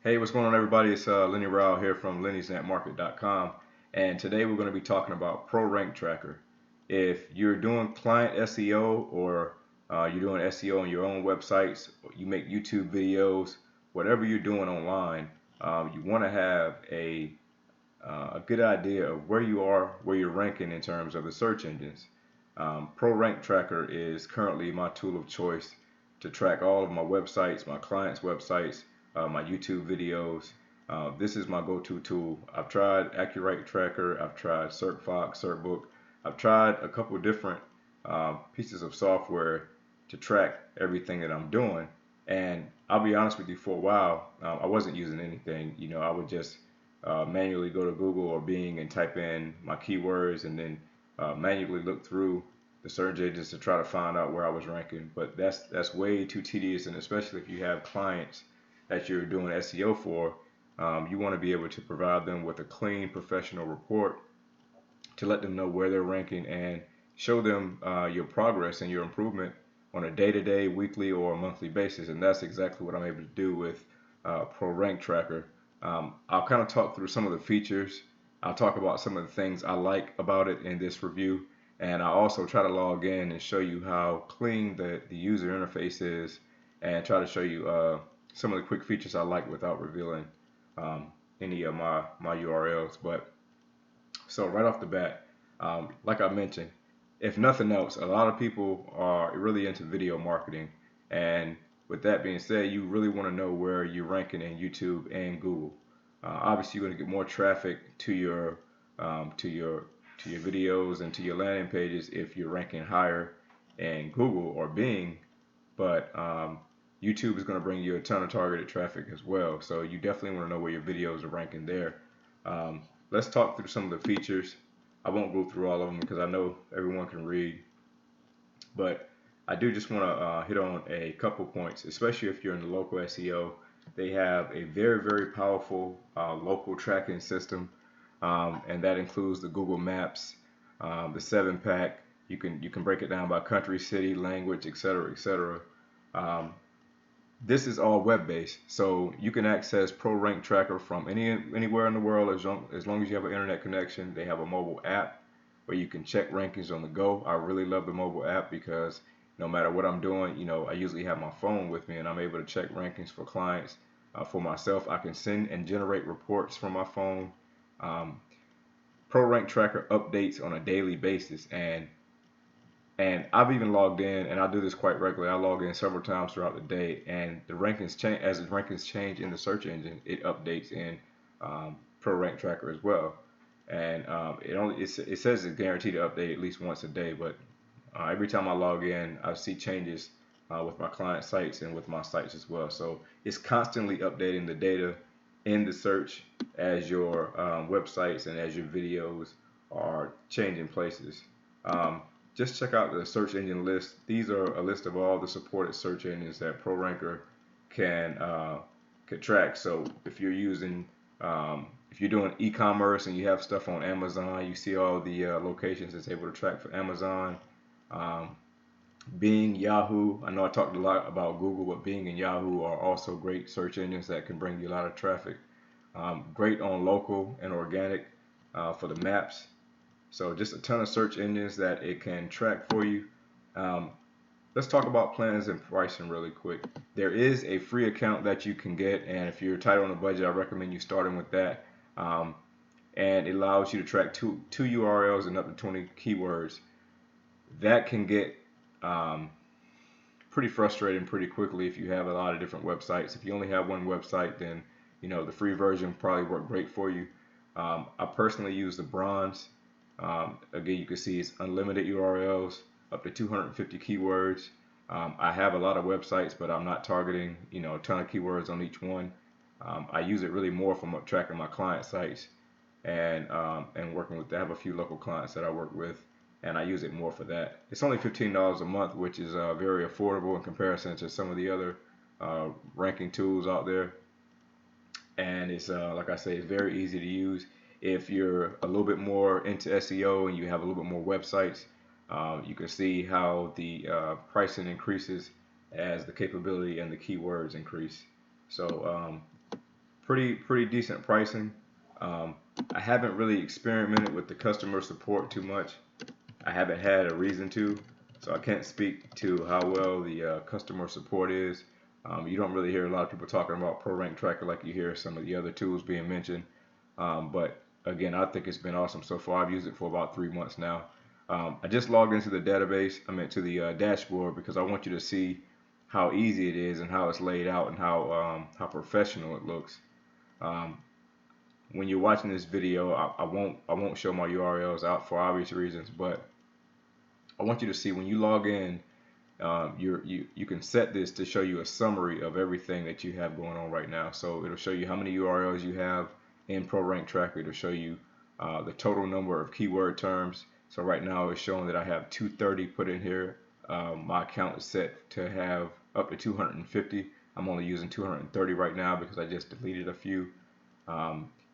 Hey, what's going on, everybody? It's Lenny here from lennysnetmarket.com, and today we're going to be talking about ProRank Tracker. If you're doing client SEO or you're doing SEO on your own websites, or you make YouTube videos, whatever you're doing online, you want to have a good idea of where you are, where you're ranking in terms of the search engines. ProRank Tracker is currently my tool of choice to track all of my websites, my clients' websites, my YouTube videos. This is my go-to tool. I've tried Accurate Tracker, I've tried CertFox, CertBook. I've tried a couple of different pieces of software to track everything that I'm doing. And I'll be honest with you, for a while, I wasn't using anything. I would just manually go to Google or Bing and type in my keywords and then manually look through the search engines to try to find out where I was ranking. But that's way too tedious, and especially if you have clients that you're doing SEO for, you want to be able to provide them with a clean, professional report to let them know where they're ranking and show them your progress and your improvement on a day-to-day, weekly, or monthly basis. And that's exactly what I'm able to do with ProRank Tracker. I'll kind of talk through some of the features. I'll talk about some of the things I like about it in this review. And I'll also try to log in and show you how clean the user interface is, and try to show you some of the quick features I like without revealing any of my URLs. But so right off the bat, like I mentioned, if nothing else, a lot of people are really into video marketing, and with that being said, you really want to know where you're ranking in YouTube and Google. Obviously, you're going to get more traffic to your to your videos and to your landing pages if you're ranking higher in Google or Bing, but YouTube is going to bring you a ton of targeted traffic as well. So you definitely want to know where your videos are ranking there. Let's talk through some of the features. I won't go through all of them because I know everyone can read, but I do just want to hit on a couple points, especially if you're in the local SEO. They have a very, very powerful local tracking system, and that includes the Google Maps, the 7-pack. You can break it down by country, city, language, etc., etc. This is all web-based, so you can access ProRank Tracker from anywhere in the world as long as you have an internet connection. They have a mobile app where you can check rankings on the go. I really love the mobile app because no matter what I'm doing, I usually have my phone with me and I'm able to check rankings for clients. For myself, I can send and generate reports from my phone. ProRank Tracker updates on a daily basis, and I've even logged in, and I do this quite regularly. I log in several times throughout the day, and the rankings change as the rankings change in the search engine. It updates in ProRank Tracker as well, and it says it's guaranteed to update at least once a day. But every time I log in, I see changes with my client sites and with my sites as well. So it's constantly updating the data in the search as your websites and as your videos are changing places. Just check out the search engine list. These are a list of all the supported search engines that ProRanker can track. So if you're using if you're doing e-commerce and you have stuff on Amazon, you see all the locations it's able to track for Amazon. Bing, Yahoo. I know I talked a lot about Google, but Bing and Yahoo are also great search engines that can bring you a lot of traffic. Great on local and organic for the maps. So just a ton of search engines that it can track for you. Let's talk about plans and pricing really quick. There is a free account that you can get, and if you're tight on a budget, I recommend you starting with that. And it allows you to track two URLs and up to 20 keywords. That can get pretty frustrating pretty quickly if you have a lot of different websites. If you only have one website, then the free version probably work great for you. I personally use the bronze. Again, you can see it's unlimited URLs, up to 250 keywords. I have a lot of websites, but I'm not targeting, a ton of keywords on each one. I use it really more for tracking my client sites and working with. I have a few local clients that I work with, and I use it more for that. It's only $15 a month, which is very affordable in comparison to some of the other ranking tools out there. And it's like I say, it's very easy to use. If you're a little bit more into SEO and you have a little bit more websites, you can see how the pricing increases as the capability and the keywords increase. So pretty decent pricing. Um, I haven't really experimented with the customer support too much. I haven't had a reason to, so I can't speak to how well the customer support is. You don't really hear a lot of people talking about ProRank Tracker like you hear some of the other tools being mentioned. But again, I think it's been awesome so far. I've used it for about 3 months now. I just logged into the database, I mean to the dashboard, because I want you to see how easy it is and how it's laid out and how professional it looks. Um, when you're watching this video, I won't show my URLs out for obvious reasons, but I want you to see when you log in, you can set this to show you a summary of everything that you have going on right now. So it'll show you how many URLs you have in ProRank Tracker. It'll show you the total number of keyword terms. So right now it's showing that I have 230 put in here. My account is set to have up to 250. I'm only using 230 right now because I just deleted a few.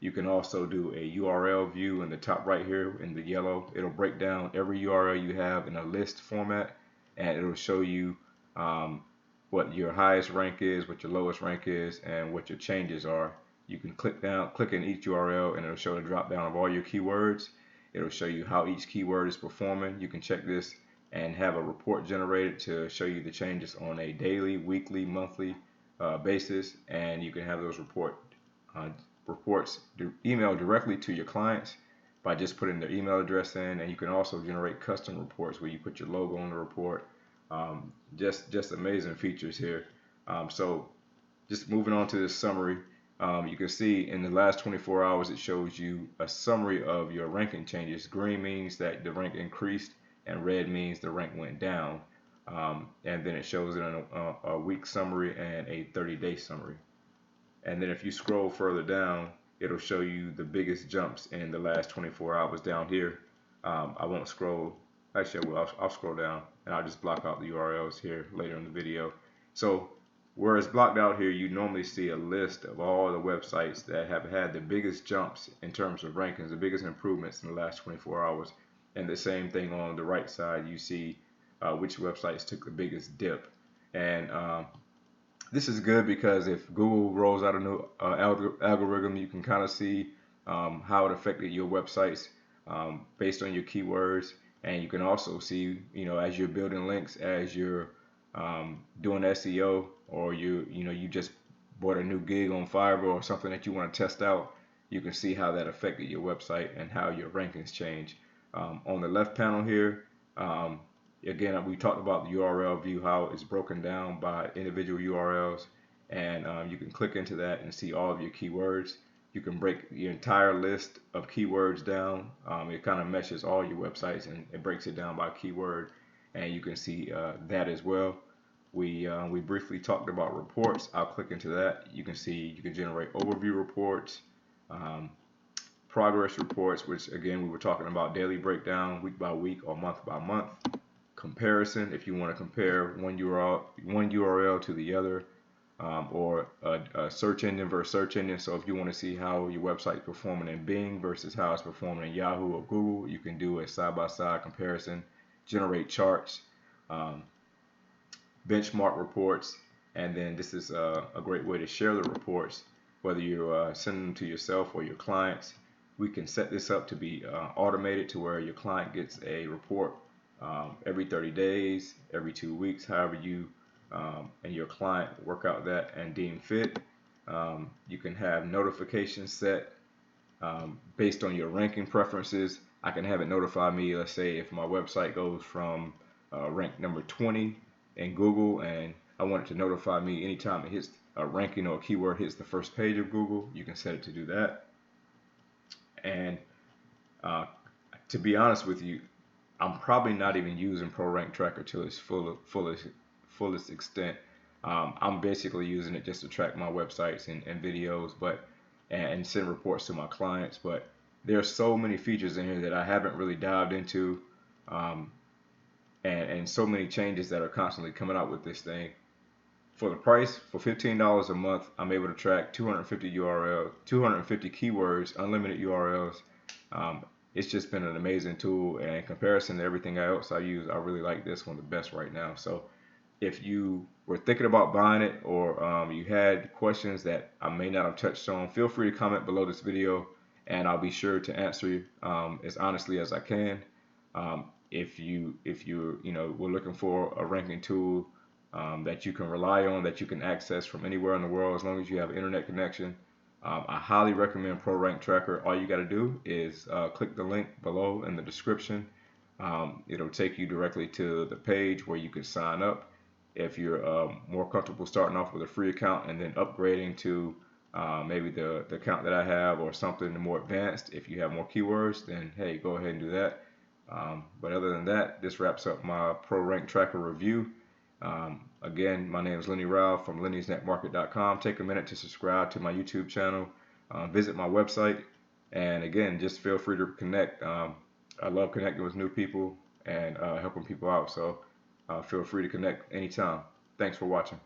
You can also do a URL view in the top right here in the yellow. It'll break down every URL you have in a list format, and it'll show you what your highest rank is, what your lowest rank is, and what your changes are. You can click in each URL, and it'll show the drop down of all your keywords. It'll show you how each keyword is performing. You can check this and have a report generated to show you the changes on a daily, weekly, monthly basis, and you can have those reports emailed directly to your clients by just putting their email address in, and you can also generate custom reports where you put your logo on the report. Just amazing features here. So just moving on to this summary, you can see in the last 24 hours it shows you a summary of your ranking changes. Green means that the rank increased, and red means the rank went down. And then it shows it in a week summary and a 30-day summary. And then if you scroll further down, it'll show you the biggest jumps in the last 24 hours down here. I won't scroll, actually I will, I'll scroll down and I'll just block out the URLs here later in the video. So where it's blocked out here, you normally see a list of all the websites that have had the biggest jumps in terms of rankings, the biggest improvements in the last 24 hours. And the same thing on the right side, you see which websites took the biggest dip. And this is good because if Google rolls out a new algorithm, you can kind of see how it affected your websites based on your keywords, and you can also see, as you're building links, as you're doing SEO, or you just bought a new gig on Fiverr or something that you want to test out, you can see how that affected your website and how your rankings change. On the left panel here, again, we talked about the URL view, how it's broken down by individual URLs, and you can click into that and see all of your keywords. You can break your entire list of keywords down. It kind of meshes all your websites and it breaks it down by keyword, and you can see that as well. We briefly talked about reports. I'll click into that. You can see you can generate overview reports, progress reports, which again we were talking about daily breakdown, week by week or month by month. Comparison, if you want to compare one URL to the other, or a search engine versus search engine. So if you want to see how your website is performing in Bing versus how it's performing in Yahoo or Google, you can do a side-by-side comparison, generate charts, benchmark reports, and then this is a great way to share the reports, whether you're sending them to yourself or your clients. We can set this up to be automated to where your client gets a report every 30 days, every 2 weeks, however you and your client work out that and deem fit. You can have notifications set based on your ranking preferences. I can have it notify me, let's say if my website goes from rank number 20 in Google, and I want it to notify me anytime it hits a ranking or a keyword hits the first page of Google. You can set it to do that. And to be honest with you, I'm probably not even using ProRank Tracker to its fullest extent. I'm basically using it just to track my websites and videos, and send reports to my clients. But there's so many features in here that I haven't really dived into, and so many changes that are constantly coming out with this thing. For the price, for $15 a month, I'm able to track 250 keywords, unlimited URLs. It's just been an amazing tool, and in comparison to everything else I use, I really like this one the best right now. So if you were thinking about buying it, or you had questions that I may not have touched on, feel free to comment below this video, and I'll be sure to answer you as honestly as I can. If you we're looking for a ranking tool that you can rely on, that you can access from anywhere in the world as long as you have an internet connection, I highly recommend ProRank Tracker. All you got to do is click the link below in the description. It'll take you directly to the page where you can sign up. If you're more comfortable starting off with a free account and then upgrading to maybe the account that I have, or something more advanced, if you have more keywords, then hey, go ahead and do that. But other than that, this wraps up my ProRank Tracker review. Again, my name is Lenny Rao from lennysnetmarket.com. Take a minute to subscribe to my YouTube channel, visit my website, and again, just feel free to connect. I love connecting with new people and helping people out, so feel free to connect anytime. Thanks for watching.